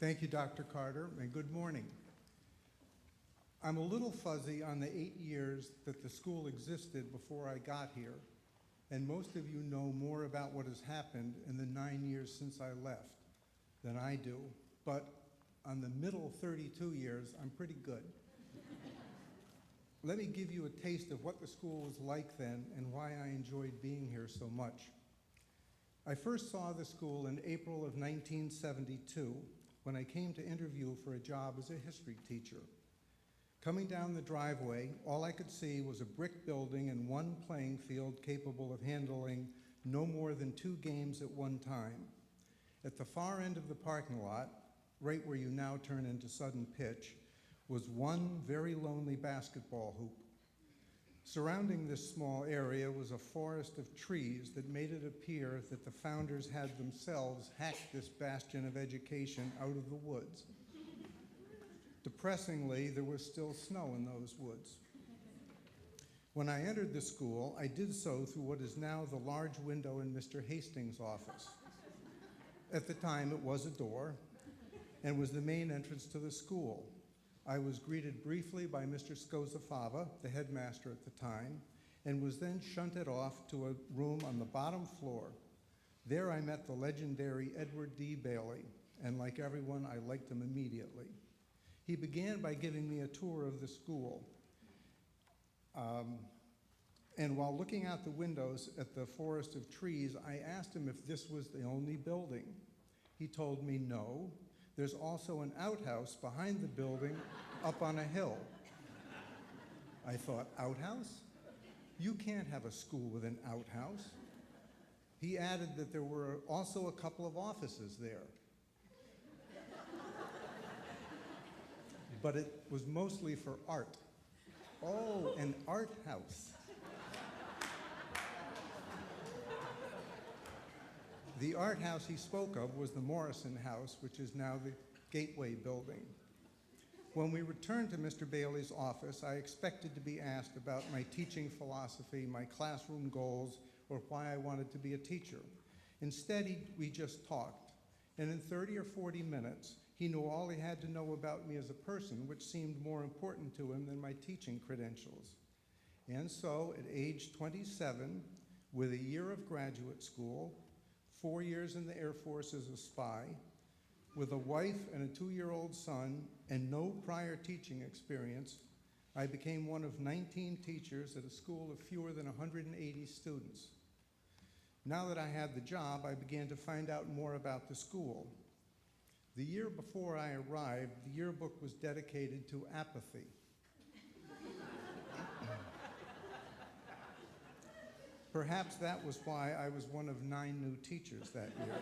Thank you, Dr. Carter, and good morning. I'm a little fuzzy on the 8 years that the school existed before I got here, and most of you know more about what has happened in the 9 years since I left than I do, but on the middle 32 years, I'm pretty good. Let me give you a taste of what the school was like then and why I enjoyed being here so much. I first saw the school in April of 1972 when I came to interview for a job as a history teacher. Coming down the driveway, all I could see was a brick building and one playing field capable of handling no more than 2 games at one time. At the far end of the parking lot, right where you now turn into Sudden Pitch, was one very lonely basketball hoop. Surrounding this small area was a forest of trees that made it appear that the founders had themselves hacked this bastion of education out of the woods. Depressingly, there was still snow in those woods. When I entered the school, I did so through what is now the large window in Mr. Hastings' office. At the time, it was a door and was the main entrance to the school. I was greeted briefly by Mr. Scozafava, the headmaster at the time, and was then shunted off to a room on the bottom floor. There I met the legendary Edward D. Bailey, and like everyone, I liked him immediately. He began by giving me a tour of the school. And while looking out the windows at the forest of trees, I asked him if this was the only building. He told me no. There's also an outhouse behind the building up on a hill. I thought, outhouse? You can't have a school with an outhouse. He added that there were also a couple of offices there. But it was mostly for art. Oh, an art house. The art house he spoke of was the Morrison House, which is now the Gateway Building. When we returned to Mr. Bailey's office, I expected to be asked about my teaching philosophy, my classroom goals, or why I wanted to be a teacher. Instead, we just talked. And in 30 or 40 minutes, he knew all he had to know about me as a person, which seemed more important to him than my teaching credentials. And so, at age 27, with a year of graduate school, 4 years in the Air Force as a spy, with a wife and a 2-year-old son, and no prior teaching experience, I became one of 19 teachers at a school of fewer than 180 students. Now that I had the job, I began to find out more about the school. The year before I arrived, the yearbook was dedicated to apathy. Perhaps that was why I was one of 9 new teachers that year.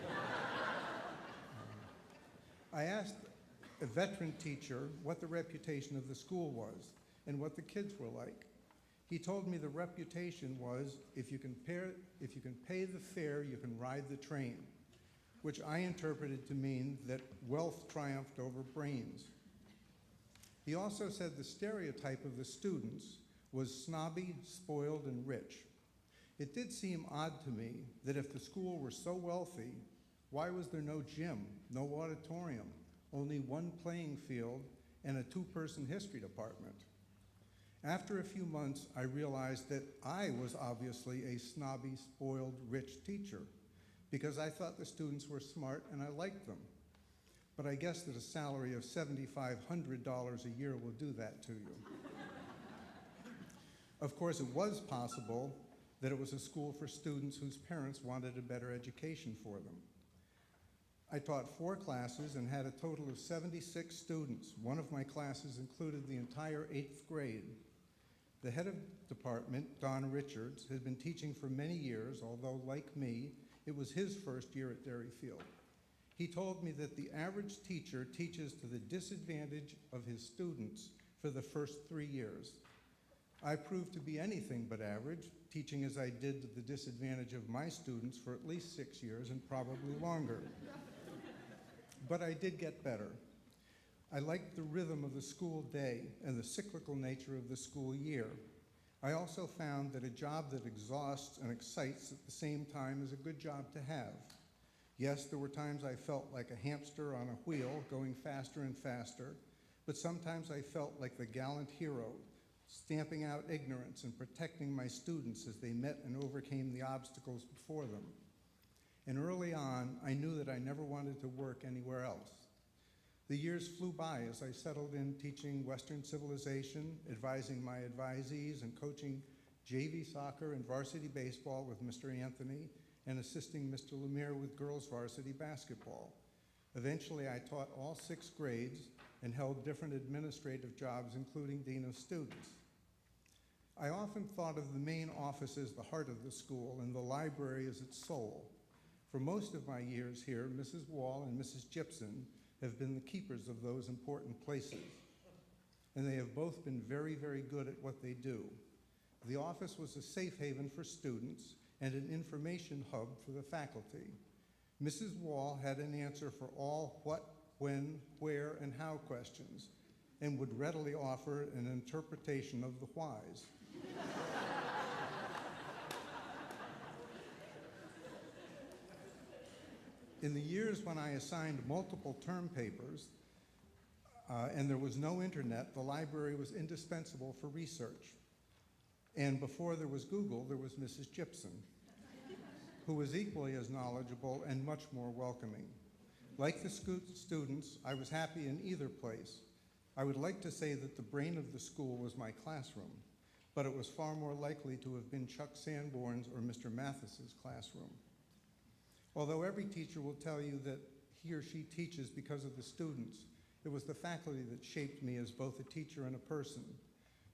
I asked a veteran teacher what the reputation of the school was and what the kids were like. He told me the reputation was, if you can pay the fare, you can ride the train, which I interpreted to mean that wealth triumphed over brains. He also said the stereotype of the students was snobby, spoiled, and rich. It did seem odd to me that if the school were so wealthy, why was there no gym, no auditorium, only one playing field, and a 2-person history department? After a few months, I realized that I was obviously a snobby, spoiled, rich teacher because I thought the students were smart and I liked them. But I guess that a salary of $7,500 a year will do that to you. Of course, it was possible that it was a school for students whose parents wanted a better education for them. I taught 4 classes and had a total of 76 students. One of my classes included the entire 8th grade. The head of department, Don Richards, had been teaching for many years, although like me, it was his first year at Derryfield. He told me that the average teacher teaches to the disadvantage of his students for the first 3 years. I proved to be anything but average, teaching as I did to the disadvantage of my students for at least 6 years and probably longer. But I did get better. I liked the rhythm of the school day and the cyclical nature of the school year. I also found that a job that exhausts and excites at the same time is a good job to have. Yes, there were times I felt like a hamster on a wheel going faster and faster, but sometimes I felt like the gallant hero, stamping out ignorance and protecting my students as they met and overcame the obstacles before them. And early on, I knew that I never wanted to work anywhere else. The years flew by as I settled in teaching Western civilization, advising my advisees, and coaching JV soccer and varsity baseball with Mr. Anthony, and assisting Mr. Lemire with girls varsity basketball. Eventually, I taught all 6 grades and held different administrative jobs, including Dean of Students. I often thought of the main office as the heart of the school and the library as its soul. For most of my years here, Mrs. Wall and Mrs. Gibson have been the keepers of those important places, and they have both been very, very good at what they do. The office was a safe haven for students and an information hub for the faculty. Mrs. Wall had an answer for all what, when, where, and how questions, and would readily offer an interpretation of the whys. In the years when I assigned multiple term papers and there was no internet, the library was indispensable for research. And before there was Google, there was Mrs. Gibson, who was equally as knowledgeable and much more welcoming. Like the students, I was happy in either place. I would like to say that the brain of the school was my classroom, but it was far more likely to have been Chuck Sanborn's or Mr. Mathis's classroom. Although every teacher will tell you that he or she teaches because of the students, it was the faculty that shaped me as both a teacher and a person.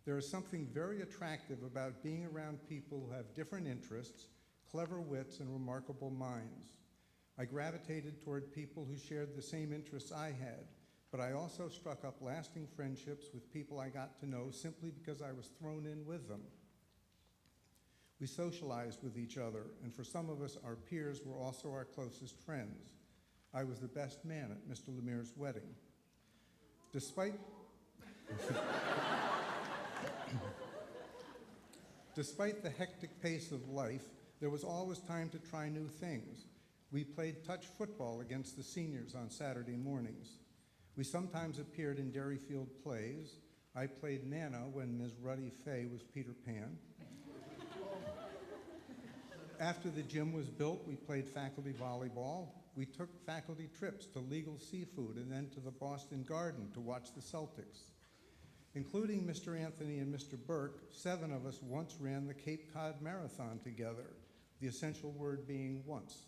There is something very attractive about being around people who have different interests, clever wits, and remarkable minds. I gravitated toward people who shared the same interests I had, but I also struck up lasting friendships with people I got to know simply because I was thrown in with them. We socialized with each other, and for some of us, our peers were also our closest friends. I was the best man at Mr. Lemire's wedding. Despite the hectic pace of life, there was always time to try new things. We played touch football against the seniors on Saturday mornings. We sometimes appeared in Derryfield plays. I played Nana when Ms. Ruddy Fay was Peter Pan. After the gym was built, we played faculty volleyball. We took faculty trips to Legal Seafood and then to the Boston Garden to watch the Celtics. Including Mr. Anthony and Mr. Burke, 7 of us once ran the Cape Cod Marathon together, the essential word being once.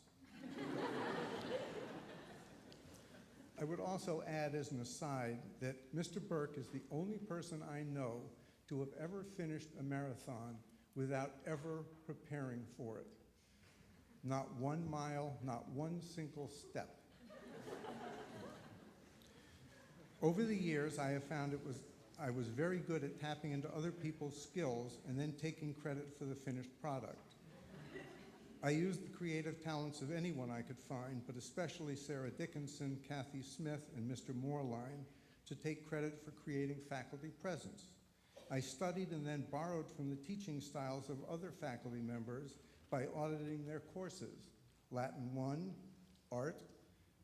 I would also add as an aside that Mr. Burke is the only person I know to have ever finished a marathon without ever preparing for it. Not 1 mile, not one single step. Over the years, I have found I was very good at tapping into other people's skills and then taking credit for the finished product. I used the creative talents of anyone I could find, but especially Sarah Dickinson, Kathy Smith, and Mr. Moorline to take credit for creating faculty presence. I studied and then borrowed from the teaching styles of other faculty members by auditing their courses: Latin 1, art,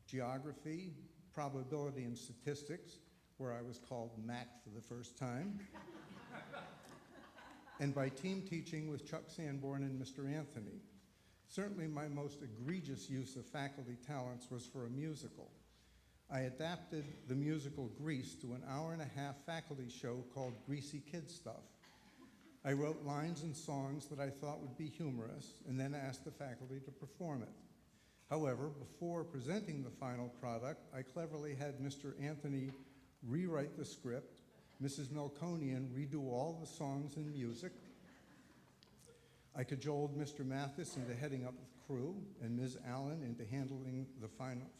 geography, probability and statistics, where I was called Mac for the first time, and by team teaching with Chuck Sanborn and Mr. Anthony. Certainly my most egregious use of faculty talents was for a musical. I adapted the musical Grease to an hour-and-a-half faculty show called Greasy Kid Stuff. I wrote lines and songs that I thought would be humorous and then asked the faculty to perform it. However, before presenting the final product, I cleverly had Mr. Anthony rewrite the script, Mrs. Melkonian redo all the songs and music. I cajoled Mr. Mathis into heading up the crew and Ms. Allen into handling the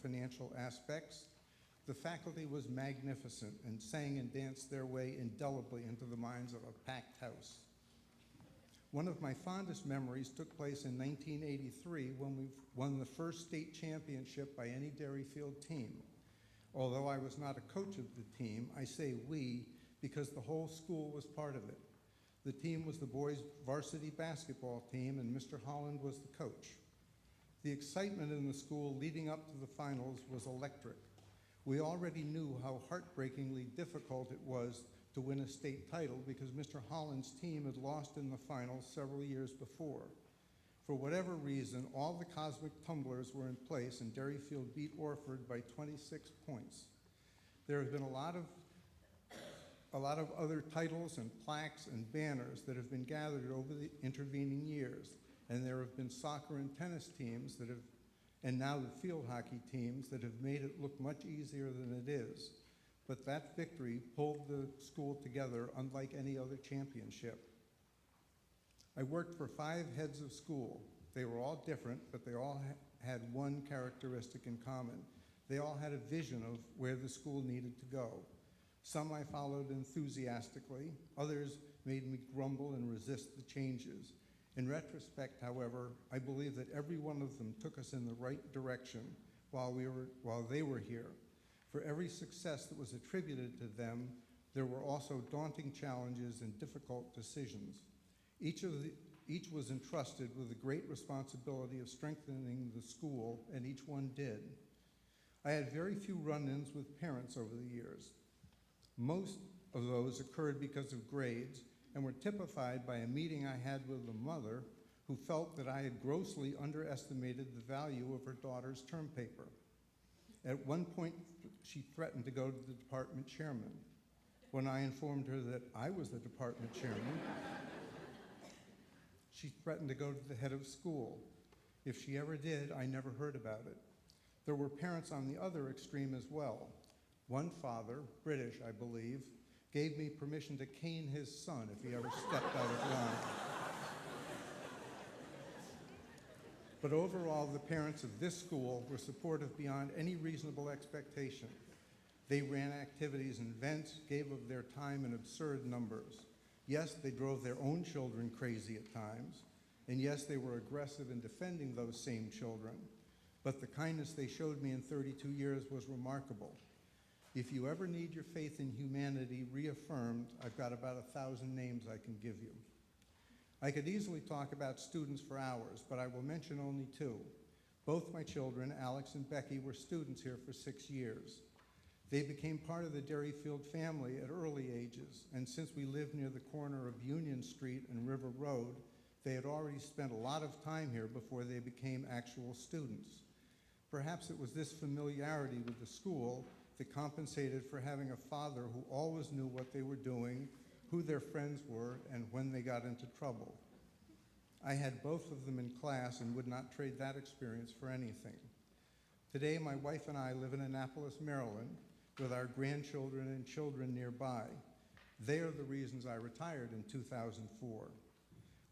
financial aspects. The faculty was magnificent and sang and danced their way indelibly into the minds of a packed house. One of my fondest memories took place in 1983 when we won the first state championship by any Derryfield team. Although I was not a coach of the team, I say we because the whole school was part of it. The team was the boys' varsity basketball team, and Mr. Holland was the coach. The excitement in the school leading up to the finals was electric. We already knew how heartbreakingly difficult it was to win a state title because Mr. Holland's team had lost in the finals several years before. For whatever reason, all the cosmic tumblers were in place and Derryfield beat Orford by 26 points. There have been a lot of other titles and plaques and banners that have been gathered over the intervening years, and there have been soccer and tennis teams that have, and now the field hockey teams that have made it look much easier than it is. But that victory pulled the school together unlike any other championship. I worked for 5 heads of school. They were all different, but they all had one characteristic in common. They all had a vision of where the school needed to go. Some I followed enthusiastically, others made me grumble and resist the changes. In retrospect, however, I believe that every one of them took us in the right direction while they were here. For every success that was attributed to them, there were also daunting challenges and difficult decisions. Each was entrusted with the great responsibility of strengthening the school, and each one did. I had very few run-ins with parents over the years. Most of those occurred because of grades and were typified by a meeting I had with a mother who felt that I had grossly underestimated the value of her daughter's term paper. At one point, she threatened to go to the department chairman. When I informed her that I was the department chairman, she threatened to go to the head of school. If she ever did, I never heard about it. There were parents on the other extreme as well. One father, British, I believe, gave me permission to cane his son if he ever stepped out of line. But overall, the parents of this school were supportive beyond any reasonable expectation. They ran activities and events, gave of their time in absurd numbers. Yes, they drove their own children crazy at times, and yes, they were aggressive in defending those same children. But the kindness they showed me in 32 years was remarkable. If you ever need your faith in humanity reaffirmed, I've got about 1,000 names I can give you. I could easily talk about students for hours, but I will mention only 2. Both my children, Alex and Becky, were students here for 6 years. They became part of the Derryfield family at early ages, and since we lived near the corner of Union Street and River Road, they had already spent a lot of time here before they became actual students. Perhaps it was this familiarity with the school that compensated for having a father who always knew what they were doing, who their friends were, and when they got into trouble. I had both of them in class and would not trade that experience for anything. Today, my wife and I live in Annapolis, Maryland, with our grandchildren and children nearby. They are the reasons I retired in 2004.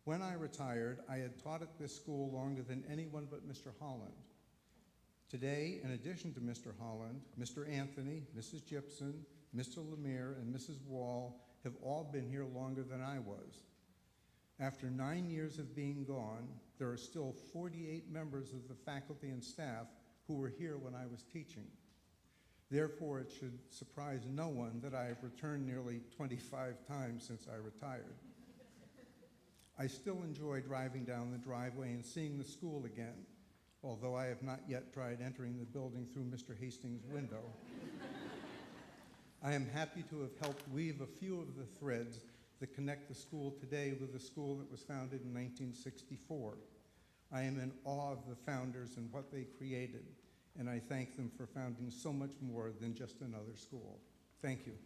When I retired, I had taught at this school longer than anyone but Mr. Holland. Today, in addition to Mr. Holland, Mr. Anthony, Mrs. Gibson, Mr. Lemire, and Mrs. Wall have all been here longer than I was. After 9 years of being gone, there are still 48 members of the faculty and staff who were here when I was teaching. Therefore, it should surprise no one that I have returned nearly 25 times since I retired. I still enjoy driving down the driveway and seeing the school again, although I have not yet tried entering the building through Mr. Hastings' window. I am happy to have helped weave a few of the threads that connect the school today with the school that was founded in 1964. I am in awe of the founders and what they created, and I thank them for founding so much more than just another school. Thank you.